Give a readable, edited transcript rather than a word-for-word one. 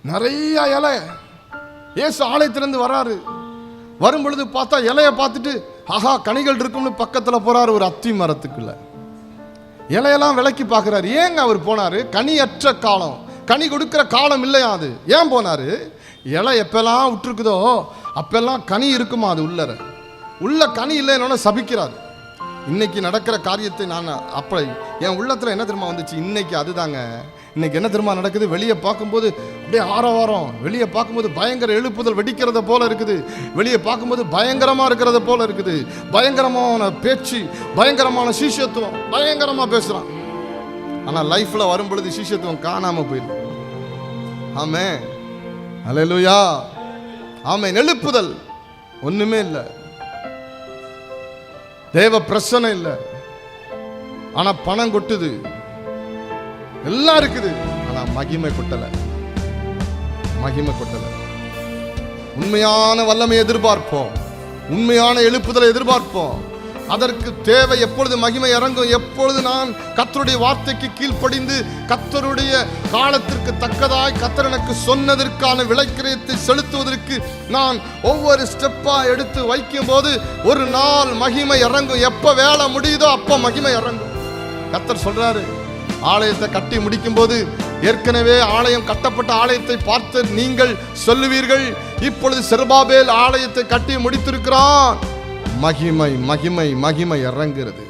நிறைய இலை. இயேசு ஆலயத்திலிருந்து வராரு. வரும் பொழுது பார்த்தா இலையை பார்த்துட்டு ஆஹா கனிகள் இருக்கும்னு பக்கத்தில் போறாரு ஒரு அத்தி மரத்துக்குள்ள. இலையெல்லாம் விளக்கி பார்க்குறாரு. ஏங்க அவர் போனாரு? கனியற்ற காலம், கனி கொடுக்கிற காலம் இல்லையா அது. ஏன் போனாரு? இலை எப்பெல்லாம் விட்டுருக்குதோ அப்பெல்லாம் கனி இருக்குமா அது உள்ள கனி இல்லைன்னு சபிக்கிறாரு. இன்னைக்கு நடக்கிற காரியத்தை நான் அப்போ என் உள்ளத்தில் என்ன தெரியுமா வந்துச்சு? இன்னைக்கு அதுதாங்க. இன்னைக்கு என்ன தெரியுமா நடக்குது? வெளியே பார்க்கும்போது அப்படியே ஆரவாரம், வெளியே பார்க்கும்போது பயங்கர எழுப்புதல் வெடிக்கிறத போல இருக்குது, வெளியே பார்க்கும்போது பயங்கரமாக இருக்கிறத போல இருக்குது, பயங்கரமான பேச்சு, பயங்கரமான சீஷத்துவம், பயங்கரமாக பேசுகிறான். ஆனால் லைஃப்பில் வரும் பொழுது சீஷத்துவம் காணாமல் போயிடும். ஆமென், அல்லேலூயா, ஆமென். எழுப்புதல் ஒன்றுமே இல்லை, தேவ பிரசனை இல்லை. ஆனா பணம் கொட்டுது, எல்லாம் இருக்குது, ஆனா மகிமை கொட்டல. உண்மையான வல்லமை எதிர்பார்ப்போம், உண்மையான எழுப்புதலை எதிர்பார்ப்போம். அதற்கு தேவை எப்பொழுது மகிமை இறங்கும்? எப்பொழுது நான் கர்த்தருடைய வார்த்தைக்கு கீழ்ப்படிந்து கர்த்தருடைய காலத்திற்கு தக்கதாய் கர்த்தர் எனக்கு சொன்னதற்கான விலைக்கிரயத்தை செலுத்துவதற்கு நான் ஒவ்வொரு ஸ்டெப்பா எடுத்து வைக்கும் போது ஒரு நாள் மகிமை இறங்கும். எப்ப வேலை முடியுதோ அப்ப மகிமை இறங்கும். கர்த்தர் சொல்றாரு, ஆலயத்தை கட்டி முடிக்கும் போது ஏற்கனவே ஆலயம் கட்டப்பட்ட ஆலயத்தை பார்த்து நீங்கள் சொல்லுவீர்கள், இப்பொழுது செருபாபேல் ஆலயத்தை கட்டி முடித்திருக்கிறான். மகிமை மகிமை மகிமை இறங்குகிறது.